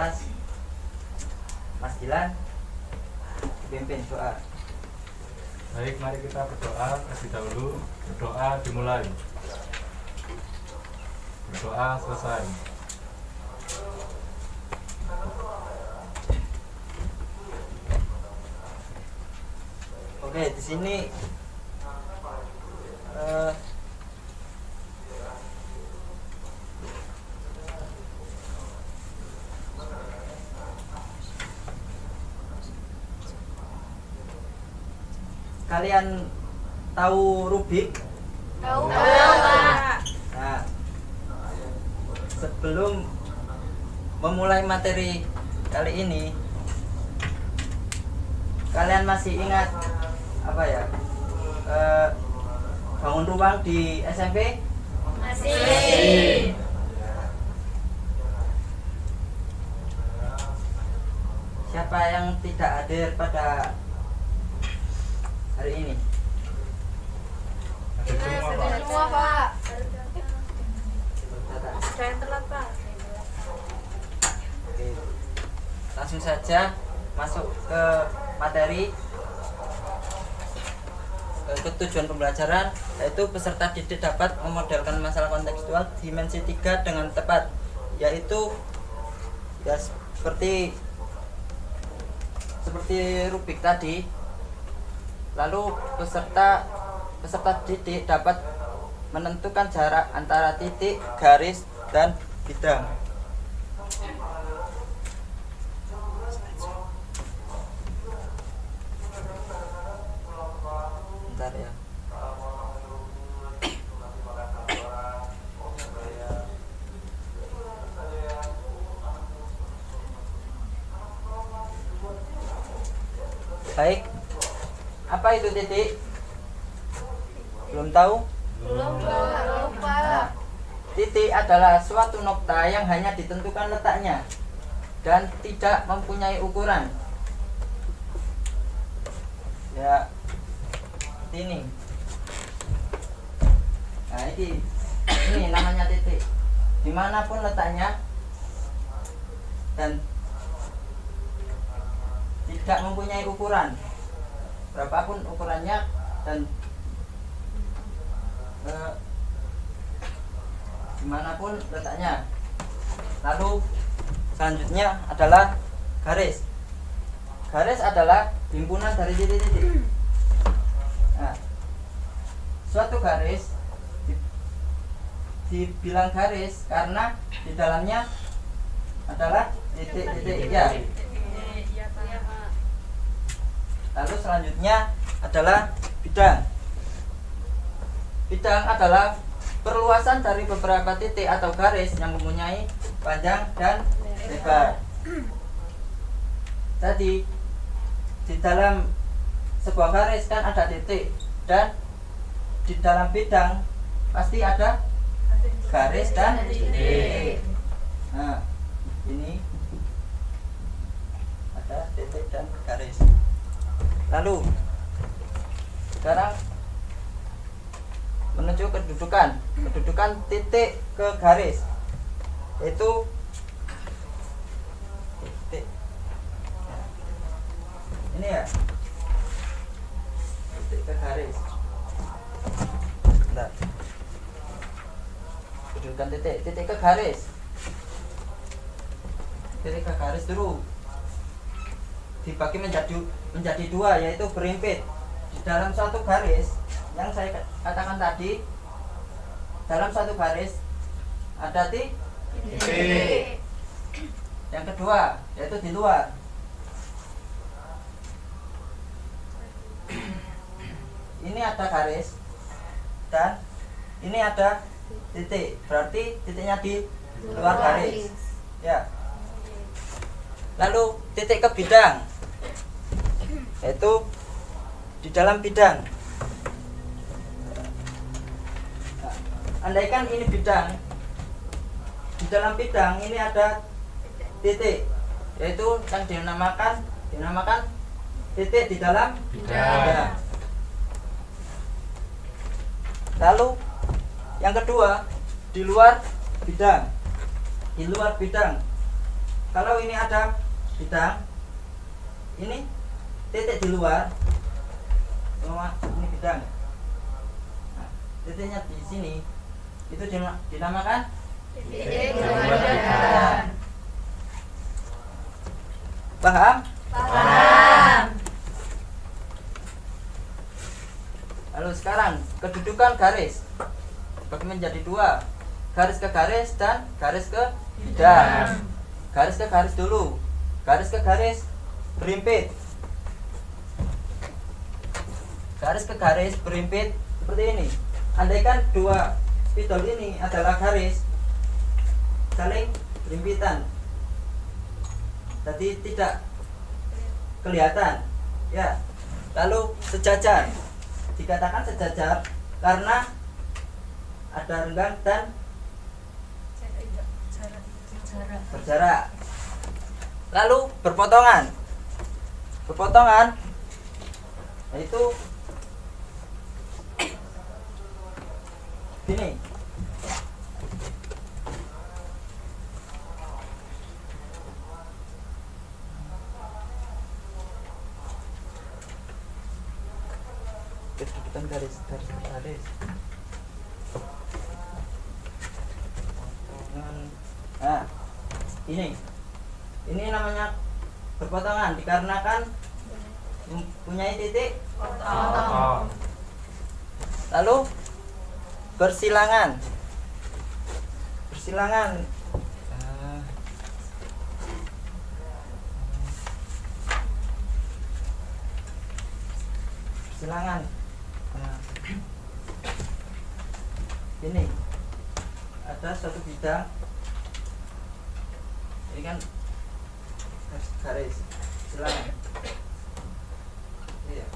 kelas Mas Dilan pimpin doa. Baik, mari kita berdoa terlebih dahulu. Berdoa dimulai. Berdoa selesai. Oke, di sini kalian tahu Rubik? Tahu, Pak. Nah, sebelum memulai materi kali ini, kalian masih ingat apa ya? Bangun ruang di SMP? Masih. Siapa yang tidak hadir pada hari ini? Ada semua, Pak. Semua, Pak. Data. Saya telat, Pak. Oke. Langsung saja masuk ke materi. Ke tujuan pembelajaran, yaitu peserta didik dapat memodelkan masalah kontekstual dimensi 3 dengan tepat, yaitu ya seperti Rubik tadi. Lalu peserta didik dapat menentukan jarak antara titik, garis, dan bidang. Bentar ya. Baik. Apa itu titik? Belum tahu? Belum, Pak. Nah, titik adalah suatu nokta yang hanya ditentukan letaknya dan tidak mempunyai ukuran. Ya, ini. Nah, ini namanya titik. Dimanapun letaknya dan tidak mempunyai ukuran, berapapun ukurannya, dan dimanapun letaknya. Lalu selanjutnya adalah garis. Garis adalah himpunan dari titik-titik. Nah, suatu garis dibilang garis karena di dalamnya adalah titik-titik ya. Lalu selanjutnya adalah bidang. Bidang adalah perluasan dari beberapa titik atau garis yang mempunyai panjang dan lebar. Tadi di dalam sebuah garis kan ada titik, dan di dalam bidang pasti ada garis dan titik. Nah, ini ada titik dan garis. Lalu sekarang menuju kedudukan titik ke garis, yaitu titik ini ya, titik ke garis. Bentar. Kedudukan titik ke garis. Titik ke garis dulu dibagi menjadi dua, yaitu berimpit. Di dalam suatu garis yang saya katakan tadi, dalam satu garis ada titik. Yang kedua yaitu di luar. Ini ada garis dan ini ada titik, berarti titiknya di luar garis ya. Lalu titik ke bidang, yaitu di dalam bidang. Nah, andaikan ini bidang, di dalam bidang ini ada titik, yaitu yang dinamakan titik di dalam bidang. Lalu yang kedua di luar bidang. kalau ini ada bidang, ini titik di luar, ini bidang. Nah, titiknya di sini itu dinamakan Titik bidang. paham? Paham. Lalu sekarang kedudukan garis bagi menjadi dua, garis ke garis dan garis ke bidang. Garis ke garis dulu, garis ke garis berimpit, garis ke garis berimpit seperti ini. Andaikan dua spidol ini adalah garis saling berimpitan, jadi tidak kelihatan ya. Lalu sejajar, dikatakan sejajar karena ada renggang dan berjarak. Lalu berpotongan, yaitu gini. Kedudukan garis. Nah, ini namanya berpotongan dikarenakan mempunyai titik Potong. Lalu bersilangan. Bersilangan. Nah, ini ada satu bidang. Ini kan garis silangan. Iya.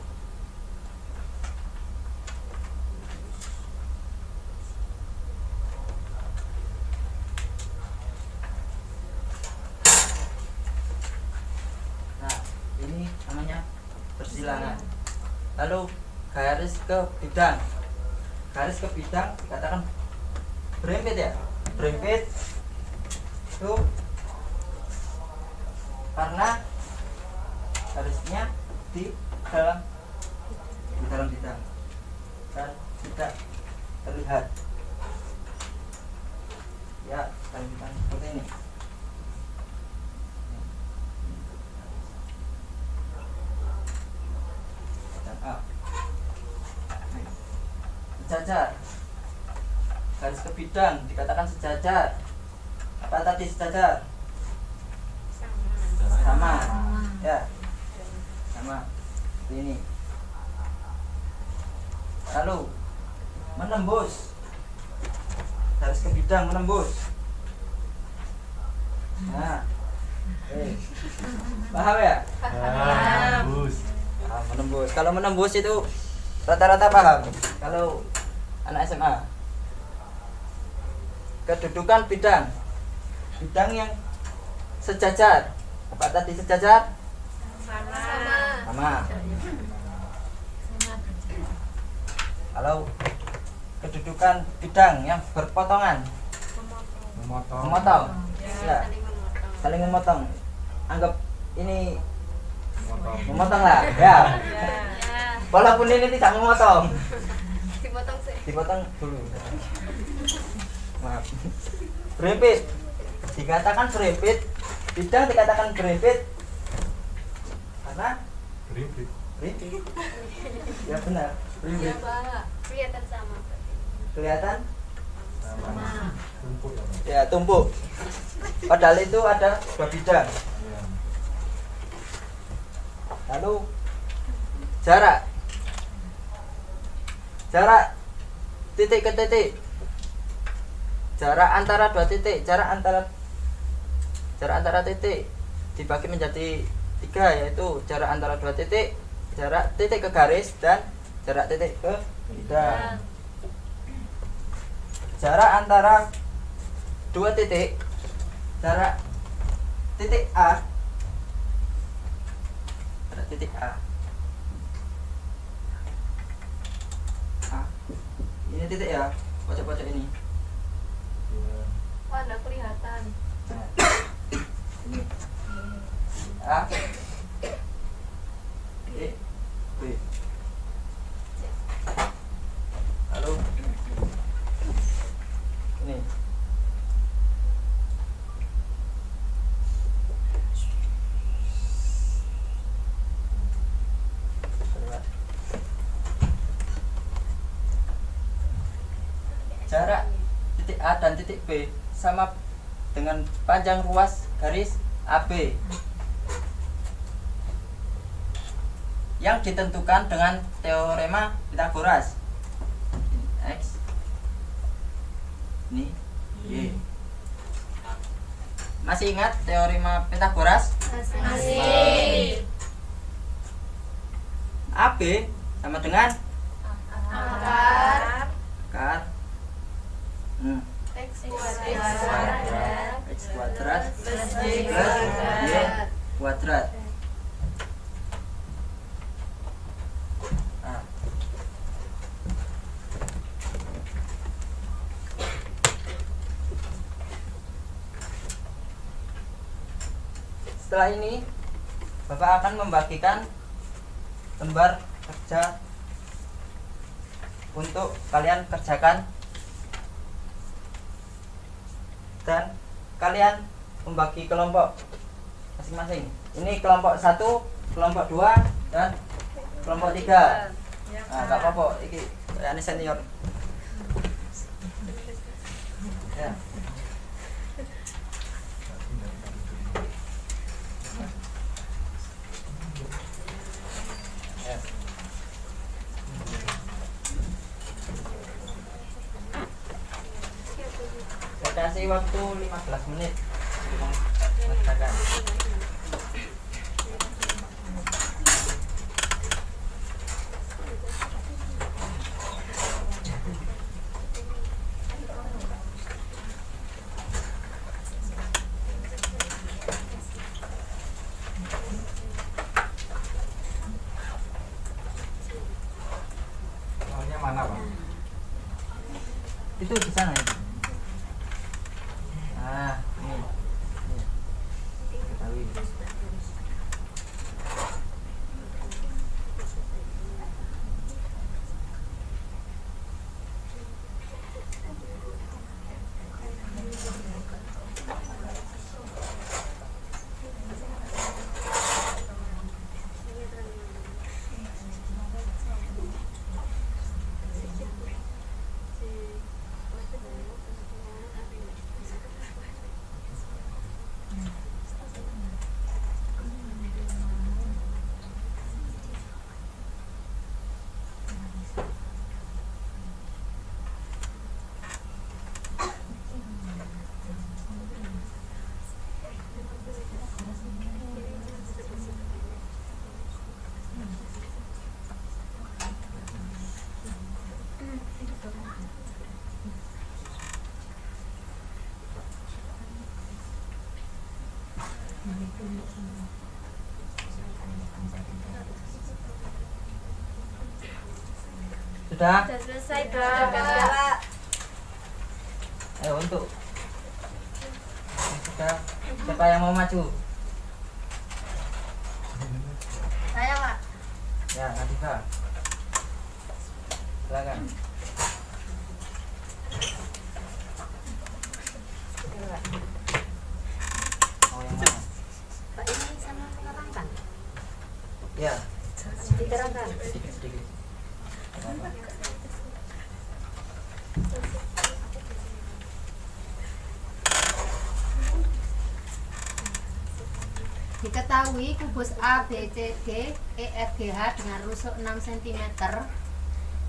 Nah, ini namanya bersilangan. Lalu garis ke bidang. Garis ke bidang dikatakan berempit ya. Berempit itu karena garisnya di dalam bidang dan tidak terlihat ya, dalam bidang seperti ini. Dan sejajar, garis ke bidang dikatakan sejajar. Apa tadi sejajar? Sama ya, sama ini. Lalu menembus, garis ke bidang menembus. Nah, paham ya? Bagus. Menembus. Kalau menembus itu rata-rata paham. Kalau anak SMA, kedudukan bidang yang sejajar. Apa tadi sejajar? Sama. Kalau kedudukan bidang yang berpotongan, memotong, ya, saling memotong. Anggap ini memotong lah, ya. Walaupun ini tidak memotong, dipotong dulu. Maaf. Berempit, dikatakan berempit. Bidang dikatakan berempit karena Berimpit. ya benar, berempit. Kelihatan sama. Kelihatan Sama. Tumpuk ya, Pak? ya, tumpuk. Padahal itu ada dua bidang. Iya. Lalu jarak titik ke titik, jarak antara dua titik, jarak antara titik dibagi menjadi 3, yaitu jarak antara dua titik, jarak titik ke garis, dan jarak titik ke bidang. Jarak antara dua titik, jarak titik A, ada titik A. Ini titik ya, pojok-pojok ini. Iya. Wah, nggak kelihatan. Nah, A E B. Lalu ini jarak titik A dan titik B sama dengan panjang ruas garis AB yang ditentukan dengan teorema Pythagoras. X ini Y. Masih ingat teorema Pythagoras? Masih. AB sama dengan Akar akar X X kuadrat plus Y kuadrat. Nah. Setelah ini Bapak akan membagikan lembar kerja untuk kalian kerjakan dan kalian membagi kelompok masing-masing. Ini kelompok 1, kelompok 2 dan kelompok 3. Nah, enggak apa-apa, iki ane senior. Ya. Ya. Saya kasih waktu 15 menit untuk mengerjakan. Soalnya mana Pak? Itu di sana ya. Nah, ini. Ketahui. Sudah? Sudah selesai, Pak. Ayo untuk sudah. Siapa yang mau maju? Saya, Pak. Ya, Nadifa. Silakan. Mau yang mana? Pak, ini sama menerangkan. Ya, Diterangkan. sedikit-sedikit. Apa-apa. Diketahui kubus A, B, C, D, E, F, G, H dengan rusuk 6 cm.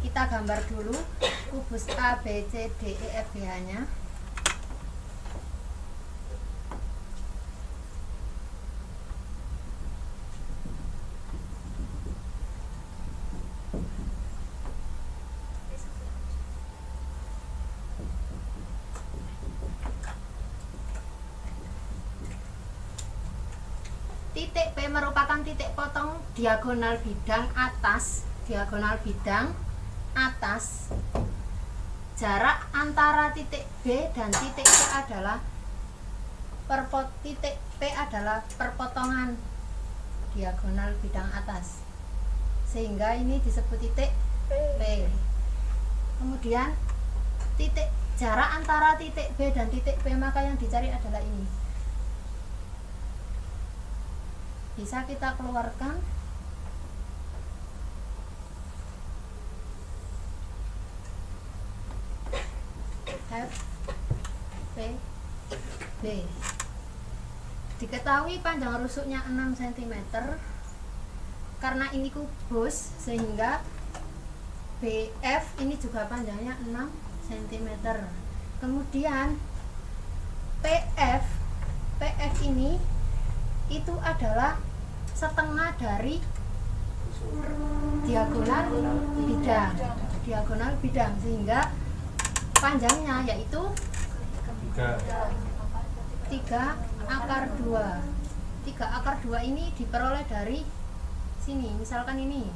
Kita gambar dulu kubus A, B, C, D, E, F, G, H-nya. Titik P merupakan titik potong diagonal bidang atas, Jarak antara titik B dan titik C adalah titik P adalah perpotongan diagonal bidang atas, sehingga ini disebut titik P. Kemudian titik jarak antara titik B dan titik P, maka yang dicari adalah ini. Bisa kita keluarkan F P B. Diketahui panjang rusuknya 6 cm. Karena ini kubus, sehingga BF ini juga panjangnya 6 cm. Kemudian PF ini itu adalah setengah dari diagonal bidang, sehingga panjangnya yaitu 3 akar 2. 3 akar 2 ini diperoleh dari sini. Misalkan ini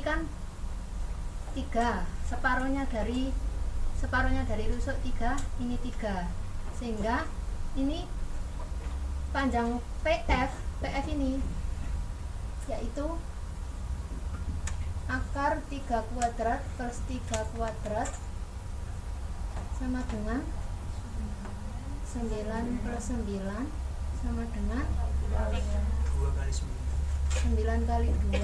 kan 3, separuhnya dari rusuk 3, ini 3, sehingga ini panjang PF ini yaitu akar 3 kuadrat plus 3 kuadrat sama dengan 9 plus 9 sama dengan 9 kali 2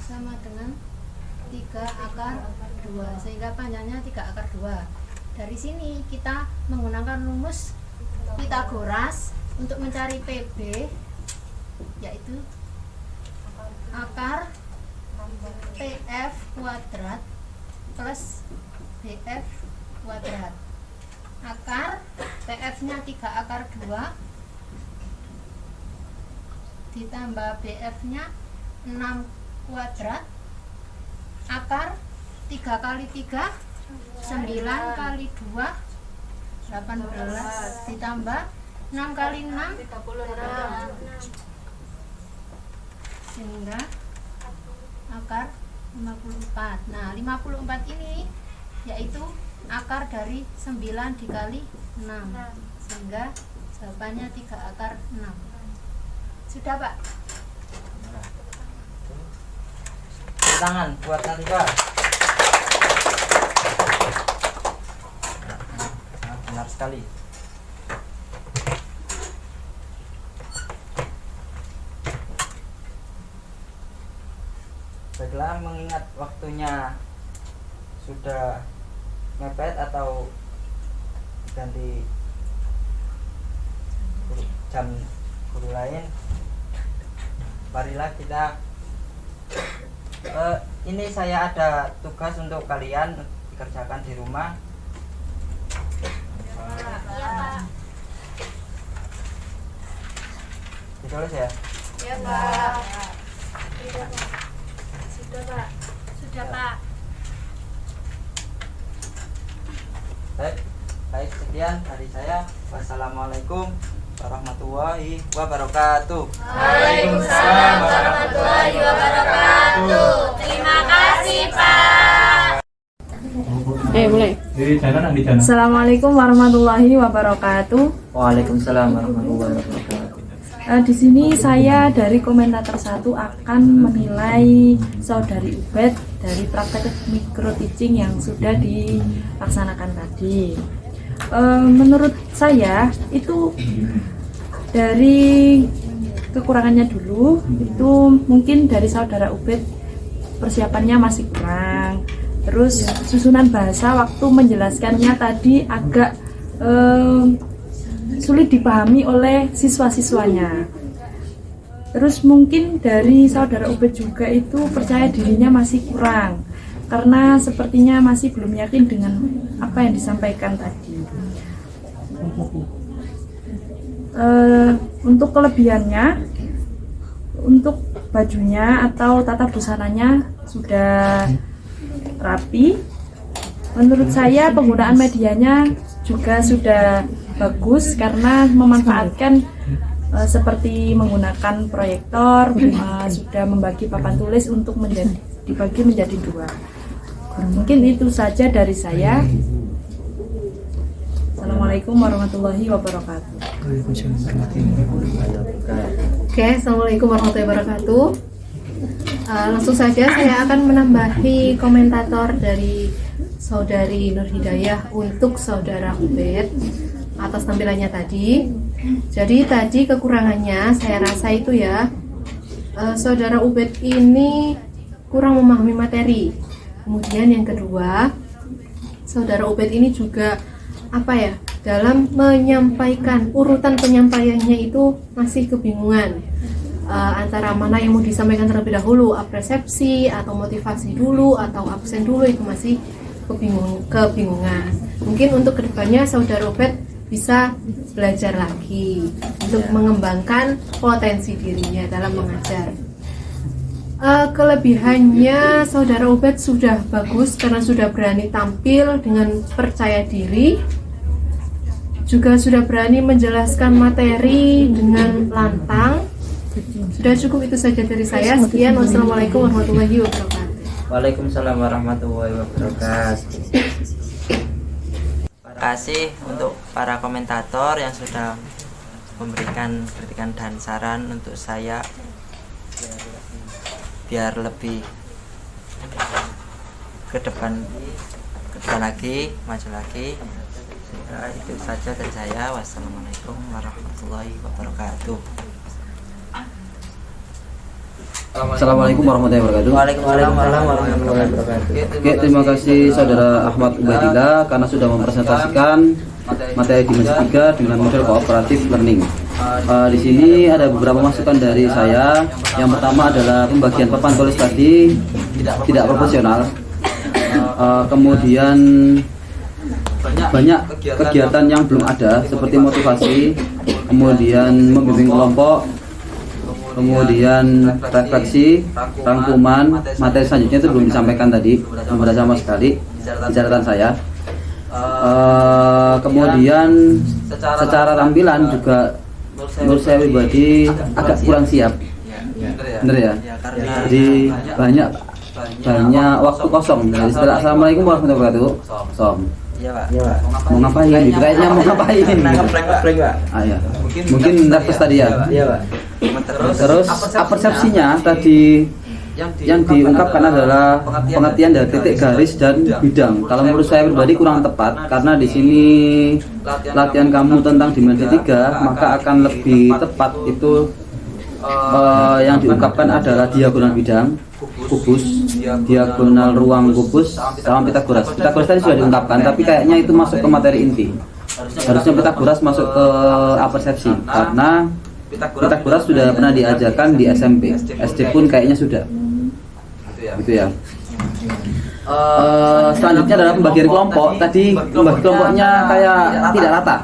sama dengan 3 akar 2, sehingga panjangnya 3 akar 2. Dari sini kita menggunakan rumus Pythagoras untuk mencari PB, yaitu akar PF kuadrat plus BF kuadrat. Akar PF nya 3 akar 2 ditambah BF nya 6 kuadrat, akar 3 kali 3 9 kali 2 18 ditambah 6 kali 6 sehingga akar 54. Nah, 54 ini yaitu akar dari 9 dikali 6, sehingga jawabannya 3 akar 6. Sudah, Pak? Tepuk tangan buat Nativa. Benar sekali. Baiklah, mengingat waktunya sudah mepet atau ganti jam guru lain, marilah kita ini saya ada tugas untuk kalian dikerjakan di rumah. Iya, Pak. Ditulis ya. Iya, Pak. Sudah, Pak. Sudah, Pak. Baik, sekian dari saya. Wassalamualaikum warahmatullahi wabarakatuh. Waalaikumsalam warahmatullahi wabarakatuh. Terima kasih, Pak. Mulai. Di jalan di jalan. Assalamualaikum warahmatullahi wabarakatuh. Waalaikumsalam warahmatullahi wabarakatuh. Di sini saya dari komentator 1 akan menilai saudari Ubed dari praktek micro teaching yang sudah dilaksanakan tadi. Menurut saya itu dari kekurangannya dulu, itu mungkin dari saudara Ubed persiapannya masih kurang. Terus susunan bahasa waktu menjelaskannya tadi agak sulit dipahami oleh siswa-siswanya. Terus mungkin dari saudara Ubed juga itu percaya dirinya masih kurang, karena sepertinya masih belum yakin dengan apa yang disampaikan tadi. Untuk kelebihannya, untuk bajunya atau tata busananya sudah rapi. Menurut saya penggunaan medianya juga sudah bagus karena memanfaatkan seperti menggunakan proyektor, sudah membagi papan tulis untuk dibagi menjadi 2. Mungkin itu saja dari saya. Assalamualaikum. Wassalamualaikum warahmatullahi wabarakatuh. Oke, assalamualaikum warahmatullahi wabarakatuh. Langsung saja saya akan menambahi komentator dari saudari Nur Hidayah untuk saudara Ubed atas tampilannya tadi. Jadi tadi kekurangannya saya rasa itu ya, saudara Ubed ini kurang memahami materi. Kemudian yang kedua, saudara Ubed ini juga dalam menyampaikan urutan penyampaiannya itu masih kebingungan antara mana yang mau disampaikan terlebih dahulu, persepsi atau motivasi dulu atau absen dulu, itu masih kebingungan. Mungkin untuk kedepannya saudara Ubed bisa belajar lagi untuk mengembangkan potensi dirinya dalam mengajar. Kelebihannya saudara Ubed sudah bagus karena sudah berani tampil dengan percaya diri, juga sudah berani menjelaskan materi dengan lantang. Sudah cukup itu saja dari saya. Sekian, wassalamualaikum warahmatullahi wabarakatuh. Waalaikumsalam warahmatullahi wabarakatuh. Terima kasih untuk para komentator yang sudah memberikan kritikan dan saran untuk saya biar lebih ke depan lagi, maju lagi. Itu saja dari saya. Wassalamualaikum warahmatullahi wabarakatuh. Assalamualaikum warahmatullahi wabarakatuh. Waalaikumsalam warahmatullahi wabarakatuh. Oke, terima kasih saudara Ahmad Ubaidillah karena sudah mempresentasikan materi Dimensi 3 dengan model cooperative learning. Di sini ada beberapa masukan dari saya. Yang pertama adalah pembagian papan tulis tadi tidak proporsional. Kemudian banyak kegiatan yang belum ada seperti motivasi, kemudian membimbing kelompok, kemudian refleksi, rangkuman, materi selanjutnya itu belum disampaikan tadi, belum ada sama sekali di catatan saya. Kemudian secara tampilan juga menurut saya pribadi agak kurang siap, bener ya. Jadi banyak waktu kosong. Jadi setelah assalamualaikum warahmatullahi wabarakatuh. Iya Pak. Mau ngapain? Gitu kayaknya mau ngapain? Ngepleng Pak. Ya. Mungkin nervous tadi ya. Iya Pak. Terus persepsinya tadi yang diungkapkan adalah pengertian dari titik garis dan bidang. Kalau menurut saya pribadi kurang tepat karena di sini latihan kamu tentang dimensi 3, maka akan lebih tepat itu yang diungkapkan adalah diagonal bidang, kubus, diagonal ruang kubus, sama Pitagoras. Pitagoras tadi sudah diungkapkan, tapi kayaknya itu masuk ke materi inti. Harusnya Pitagoras masuk ke persepsi karena Pitagoras sudah pernah diajarkan di SMP, SD pun kayaknya sudah. Gitu ya. Selanjutnya adalah pembagian kelompok. Tadi pembagi kelompoknya kayak tidak rata.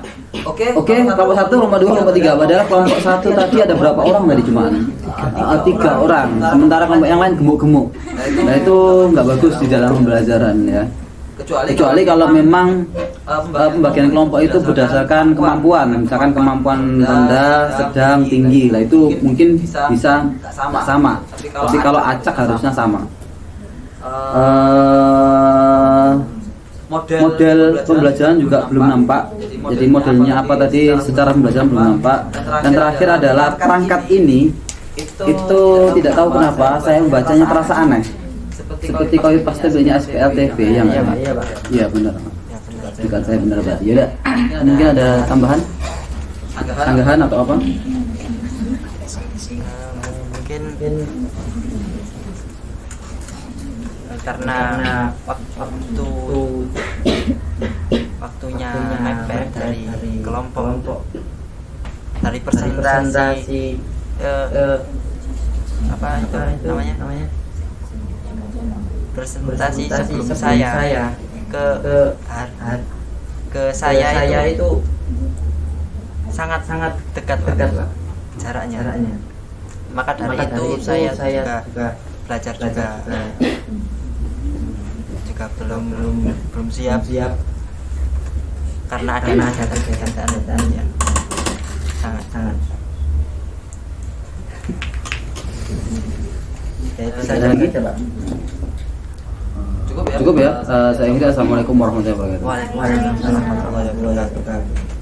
Oke, kelompok 1, kelompok 2, kelompok 3. Padahal kelompok 1 tadi ada berapa orang tadi cuma? 3 orang. Sementara kelompok yang lain gemuk-gemuk. Nah itu nggak bagus di dalam pembelajaran ya. Kecuali kalau memang pembagian kelompok itu berdasarkan kemampuan, misalkan kemampuan rendah, sedang, tinggi. Lah itu mungkin bisa sama. Tapi kalau acak harusnya sama. Model pembelajaran juga belum nampak. Jadi modelnya apa tadi secara pembelajaran belum nampak. Dan terakhir adalah perangkat ini itu tidak tahu kenapa saya membacanya terasa aneh. Seperti copy paste punya SPLTV yang iya benar. Jika saya benar berarti. Ya mungkin ada tambahan? Sanggahan atau apa? Mungkin karena waktunya mepet dari kelompok, dari presentasi apa itu namanya presentasi sebelum saya ke saya itu sangat dekat Pak, jaraknya. Maka dari itu saya juga belajar juga belum siap karena ada kegiatan ya sangat ya itu saja. Ada lagi coba. Cukup ya. Cukup ya. Saya akhiri. Assalamualaikum warahmatullahi wabarakatuh. Waalaikumsalam warahmatullahi wabarakatuh.